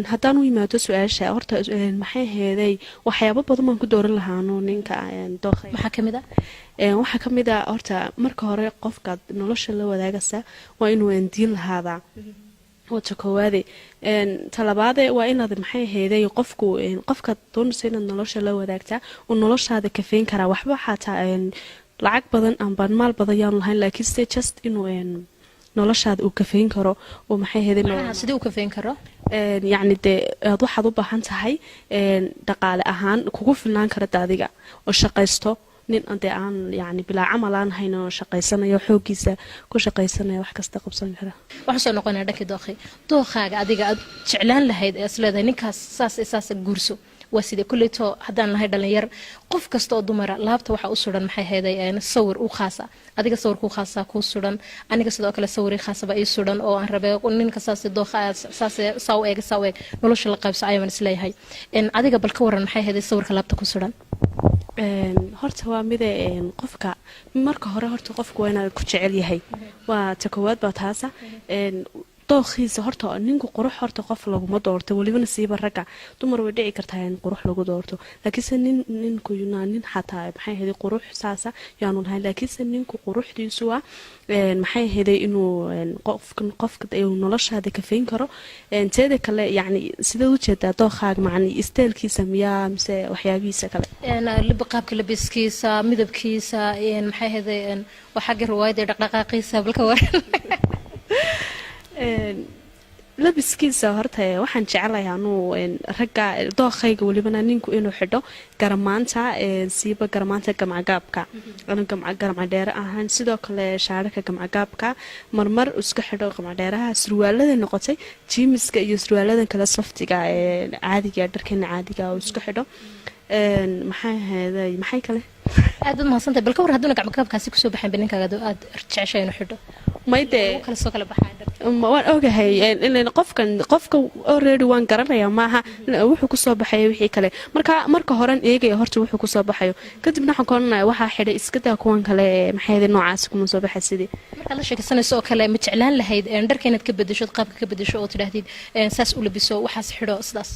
haddaan u yimaado su-aasha horta maxay aheeday waxyaabo badan baan ku dooran lahaano ninka dookhay maxaa ka mid ah waxaa ka mid a horta marka hore qofkaad nolosha la wadaagaysa waa inuu diin lahaadaa wata koowaade talabaade waa inaad maxay aheeday qofkaad doonaysa inaad nolosha la wadaagtaa uu noloshaada kafeyn karaa waxba xataa lacag badan amba maal badan yaan lahayn laakiinse just inuu noloshaada uu kafeyn karo oo maxay aheeday sidii uu kafeyn karo yacni dee aad waxaad u baahan tahay dhaqaale ahaan kugu filnaan karada adiga oo shaqaysto nin dee aan yani bilaa camal aan hayn oo shaqaysanayo xoogiisa ku shaqaysanaya wax kasta qabsan kara waxaan soo noqonaa dhankii dookhaaga adiga aad jeclaan lahayd ee isleedahay ninkaas saas guurso waa sidee kuleyto haddaan lahay dhalinyar qof kasta oo dumara laabta waxaa u suran maxay hayday sawir u khaasa adiga sawir ku khaasa kuu suran aniga sidoo kale sawiri khaasaba ii suran oo aan rabay ninka saas dookha saa u eeg nolosha la qaybsa ayaan isleeyahay adiga bal ka waran maxay hayday sawirka laabta ku suran horta waa mide qofka marka hore horta qofku waa inaad ku jecel yahay waa ta koowaad baa taasa dookhiisa horta ninku qurux horta qof laguma doorto welibana siiba ragga dumar way dhici kartaa in qurux lagu doorto laakiinse nin xataa maxay ahayd qurux saasa yaanu lahayn laakiinse ninku quruxdiisu waa maxay ahayd inuu qofka noloshaada kafeyn karo teeda kale yani sidaad u jeedaa dookhaaga macni isteelkiisa miyaa mise waxyaabihiisa kale qaabka labiskiisa midabkiisa maxay ahayd waxaaga riwaayada dhaqdhaqaaqiisa balka waran labiskiisa horta waxaan jecelahay anuu ragga dookhayga welibana ninku inuu xidho garamaanta siiba garamaanta gamcagaabka gamcadheere ahaan sidoo kale shaararka gamcagaabka marmar iska xidho gamcadheeraha surwaalada noqotay jiimiska iyo surwaaladan kale saftiga caadiga dharkeena caadiga oo iska xidho maxay ahaday maxay kale aad u mahadsantahay bal ka war hadduna gacmagaabkaasi kusoo baxayn baninkaaga aad jeceshay inuu xidho mayde kala soo kala baxaan waan ogahay qofka already waan garanayaa maaha wuxuu kusoo baxaya wixii kale marka horan eegaya horta wuxuu kusoo baxayo kadibna waxaan koranaya waxaa xidhay iskadaa kuwan kale maxay noocaasi kuma soo baxay sidii markaad la sheekaysanayso oo kale ma jeclaan lahayd dharka inaad ka bedesho qaabka ka bedesho oo tidhaahdid saas u labiso waxaas xidho sidaas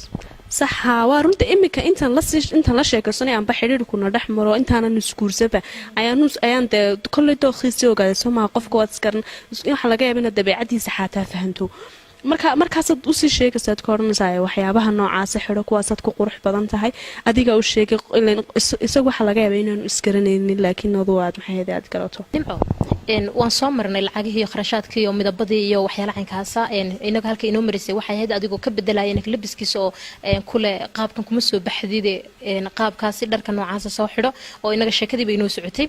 saxa waa runta iminka intaan la sheekaysanay aanba xidhiirkuna dhex maro intaanan isguursaba ayaan dee kolley dookhiisii ogaaday soo maha qofka waad iskaran waxaa laga yaaba inaad dabeecadiisa xaataa fahanto markaasaad usii sheegaysaad ka odhanaysaa waxyaabaha noocaasa xidho kuwaasaad ku qurux badan tahay adiga u sheegay isagu waxaa laga yaaba inaanu isgaranaynin laakiin adu aad maxay aad garato waan soo marnay lacagihii iyo kharashaadkii iyo midabadii iyo waxyaala caynkaasa inaga halka inoo marisay waxay ahayd adigoo ka bedelaya inag labiskiisa oo kule qaabkan kuma soo baxdide qaabkaasi dharka noocaasa soo xidho oo inaga sheekadiiba inoo socotay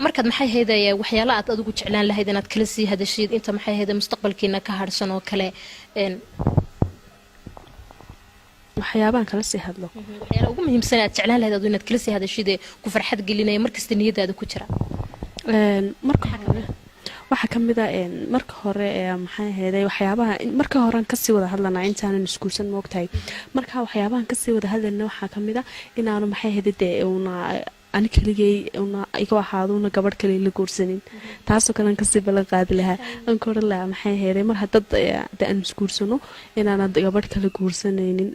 markaad maxay haydaya waxyaala aad adigu jeclaan lahayd inaad kala sii hadashid inta maxay hayda mustaqbalkiina ka harsan oo kale waxyaabaan kala sii hadlo waxyaala ugu muhiimsan aad jeclaan lahayd adigu inaad kala sii hadashid ku farxad gelinaya markasta niyadaada ku jira waxaa ka mid a marka hore maxay ahayd waxyaabaha marka horean kasii wada hadlanaa intaanan isguursan moogtahay marka waxyaabahan kasii wada hadlayna waxaa ka mid a inaanu maxay ahayd dee una ani keligay iga ahaado una gabadh kale la guursanin taasoo kalean kasii ballan qaadi lahaa aan ka oran lahaa maxay ahayd mar haddad aan isguursano inaanad gabadh kale guursanaynin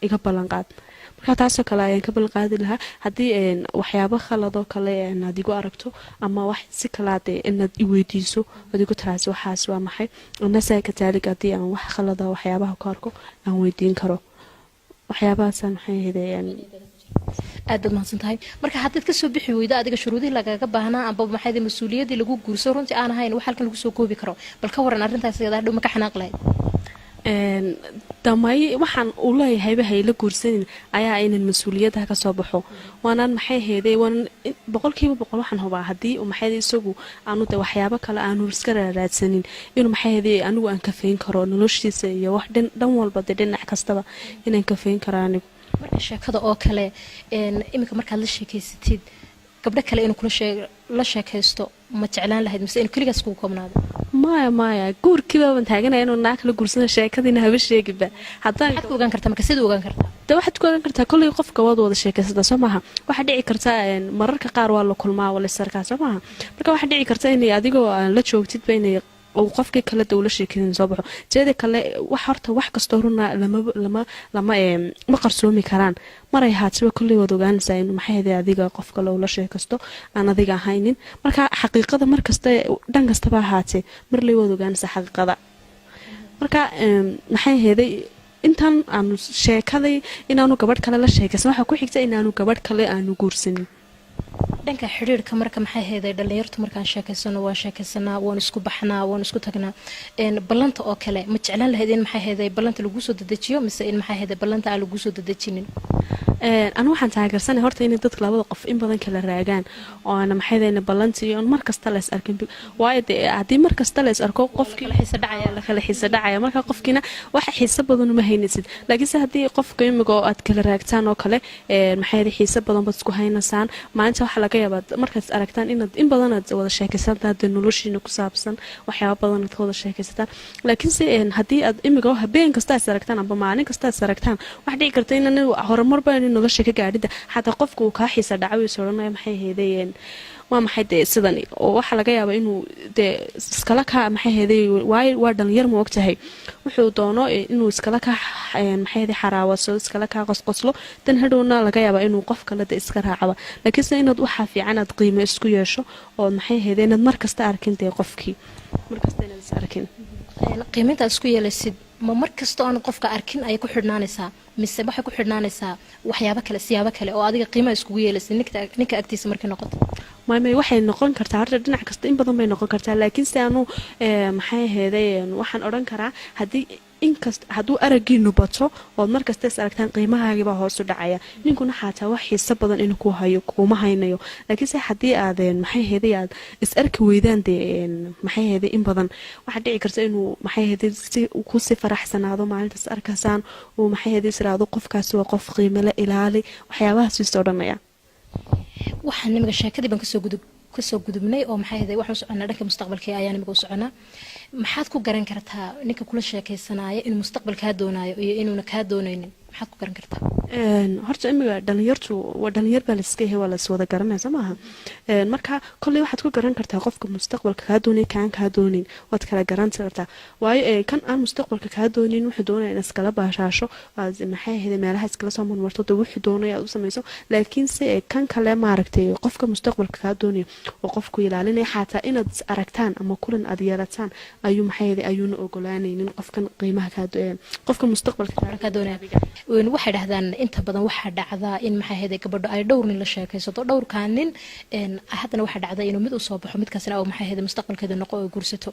iga ballan qaad marka taasoo kale ayaan ka ballan qaadi lahaa haddii waxyaabo khaladoo kale aad igu aragto ama wax si kalaad inaad i weydiiso oad igu taraasi waxaas waa maxay nasaa kataalig haddii aan wax khalada waxyaabaha ka arko aan weydiin karo waxyaabahaasaan maxay ahayd aad baad mahadsan tahay marka haddaad kasoo bixi weydo adiga shuruudihii lagaga baahnaa amba maxay mas-uuliyadii lagu guurso runtii aan ahayn wax halkan lagu soo koobi karo bal ka waran arrintaas iyada hadhow ma ka xanaaq lahayd damay waxaan u leeyahayba hayla guursanin ayaa inan mas-uuliyadaha kasoo baxo waanaan maxay hayday boqolkiiba boqol waxaan hubaa haddii maxay isagu aanu de waxyaabo kale aanu iska raadsanin inuu maxay hayday anigu aan kafeyn karo noloshiisa iyo wax dhan walba de dhinac kastaba inaan kafeyn karo anigu marka sheekada oo kale iminka markaad la sheekaysatid gabdho kale inuu la sheekaysto ma jeclaan lahayd mise inuu keligaas kugu koobnaado maya guurkiiba baan taaganaya inuu naa kala guursana sheekadiina haba sheegiba waxaad ku ogaan kartaa marka sida ogaan kartaa de waxaad ku ogaan kartaa kolley qofka waad wada sheekaysata soo maaha waxaa dhici karta mararka qaar waa la kulmaa waa la isarkaa soo maaha marka waxaa dhici karta inay adigoo aan la joogtidba inay oo qofkii kale dawla sheekadin soo baxo jeeda kale wax horta wax kastoo runa lama ma qarsoomi karaan maray haatiba kulli wada ogaanaysaa in maxay ahayd adiga qof kale ula sheekasto aan adiga ahaynin marka xaqiiqada markasta dhan kastaba ahaatee mar lay wada ogaanaysaa xaqiiqada marka maxay ahayd intaan aanu sheekaday inaanu gabadh kale la sheekaysan waxa ku xigta inaanu gabadh kale aanu guursanin dhanka xiriirka marka maxay heeday dhalinyartu markaan sheekaysano waan sheekaysanaa waan isku baxnaa waan isku tagnaa ballanta oo kale ma jeclaan lahayd in maxay heeday ballanta lagu soo dedejiyo mise in maxay heeday ballanta aan lagu soo dedejinin anu waxaan taageersanay horta inay dadka labada qof in badan kala raagaan oo ana maxay heeday ballantii on mar kasta la is arkin waayo hadii mar kasta la is arko qofkii la kala xiisa dhacaya marka qofkiina waxa xiisa badan uma haynaysid laakiin hadii qofka imiga oo aad kala raagtaan oo kale maxay heeday xiisa badan bad isku haynaysaan maanta waxa laga yaabaa markaad aragtaan in badan aad wada sheekaysataan noloshiina ku saabsan waxyaabo badan aad wada sheekaysataan laakiin si hadii aad imiga habeen kasta aad aragtaan amba maalin kasta aad aragtaan wax dhici karta in horumar baan nolosha ka gaadhida xataa qofku uu ka xiisa dhacayo soranaya maxay heedeen waa maxay sidan oo waxa laga yaabaa inuu iskala ka maxay heeday waa dhalinyar ma ogtahay wuxuu doono inuu iskala ka maxay heeday xaraawaso iskala ka qosqoslo tan hadhowna laga yaabaa inuu qof kale iska raacaba laakiin inaad waxa fiican aad qiimo isku yeesho oo maxay heeday inaad mar kasta arkin qofkii mar kasta inaad is arkin qiimaynta isku yeelaysid ma mar kasta oo aan qofka arkin ay ku xidhnaanaysaa mise waxay ku xidhnaanaysaa waxyaabo kale siyaabo kale oo adiga qiimaha iskugu yeelaysid ninka agtiisa markay noqoto maamay waxay noqon kartaa horta dhinac kasta in badan bay noqon kartaa laakiin si aanu maxay heeday waxaan odhan karaa hadduu aragiinu bato ood markasta is aragtaan qiimahaagiibaa hoosu dhacaya ninkuna xataa wax xiisa badan inuu ku hayo kuma haynayo laakiinse haddii aad maxay heeday aad is arki weydaan maxay heeday in badan waxaa dhici karta inuu maxay heeday kusii faraxsanaado maalintaas arkaysaan uu maxay heeday israado qofkaasi waa qof qiimale ilaali waxyaabahaas is odhanaya waxaan nimiga sheekadii baan kasoo gudubnay oo maxay ahayd waxaan soconaa dhanka mustaqbalka ayaa nimiga u soconaa maxaad ku garan kartaa ninka kula sheekaysanaya inuu mustaqbalkaa doonaayo iyo inuuna kaa doonaynin maxaad ku garan kartaa horta imiga dhalinyartu waa dhalinyar baa layska yahay waa lays wada garanaysa maaha marka kolley waxaad ku garan kartaa qofka mustaqbalka kaa doonay kaan kaa doonin waad kala garan kartaa waayo kan aan mustaqbalka kaa doonin wuxuu doonaya in iskala baashaasho aad maxay ahayd meelaha iskala soo marmarto dee wuxuu doonaya aad u samayso laakiinse kan kale maaragtay qofka mustaqbalka kaa doonaya oo qofku ilaalinaya xataa inaad aragtaan ama kulan aad yeelataan ayuu maxay ahayd ayuuna ogolaanaynin qofkan qiimaha qofka mustaqbalka kaa doonaya waxay dhahdaan inta badan waxaa dhacdaa in maxay ahayd gabadho ay dhowr nin la sheekaysato dhowrkaa nin haddana waxaa dhacda inuu mid u soo baxo midkaasina oo maxay ahayd mustaqbalkeeda noqo oo guursato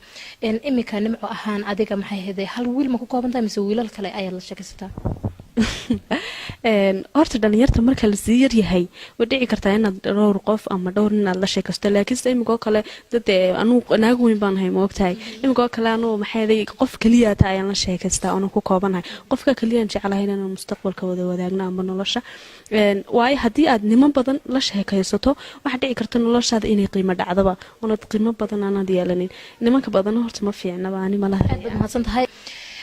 imika nimco ahaan adiga maxay ahayd hal wiil ma ku koobantahay mise wiilal kale ayaad la sheekaysataa horta dhalinyarta marka lasii yaryahay way dhici kartaa inaad dhowr qof ama dhowr nin aad la sheekaysto laakiinse imikoo kale dad anugu naag weyn baan ahay ma ogtahay imikoo kale anugu maxay qof keliyaata ayaan la sheekaystaa oona ku koobanahay qofka keliyaan jeclahay inaan mustaqbalka wada wadaagno ama nolosha waayo haddii aad niman badan la sheekaysato waxaa dhici karta noloshaada inay qiimo dhacdaba oonad qiimo badan aanaad yeelanin nimanka badan horta ma fiicnaba ani malaha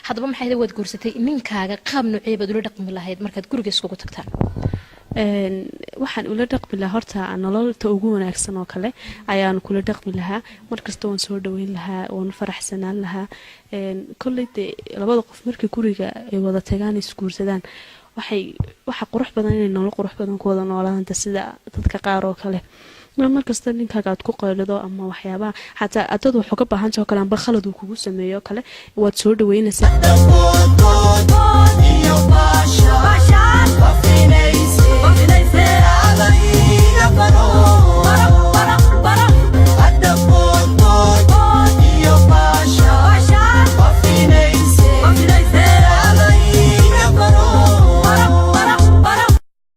haddaba maxay ahayd waad guursatay ninkaaga qaab noocee baad ula dhaqmi lahayd markaad guriga iskugu tagtaan waxaan ula dhaqmi lahaa horta nololta ugu wanaagsan oo kale ayaan kula dhaqmi lahaa markasta waan soo dhaweyn lahaa waan faraxsanaan lahaa kolley dee labada qof markay guriga ay wada tagaan isguursadaan waxa qurux badan inay nolol qurux badan ku wada noolaanta sida dadka qaar oo kale markasta ninkaaga aad ku qaylido ama waxyaabaha xataa adad wuxuu ka baahan tahay oo kale amba khalad uu kugu sameeyo kale waad soo dhaweynaysaa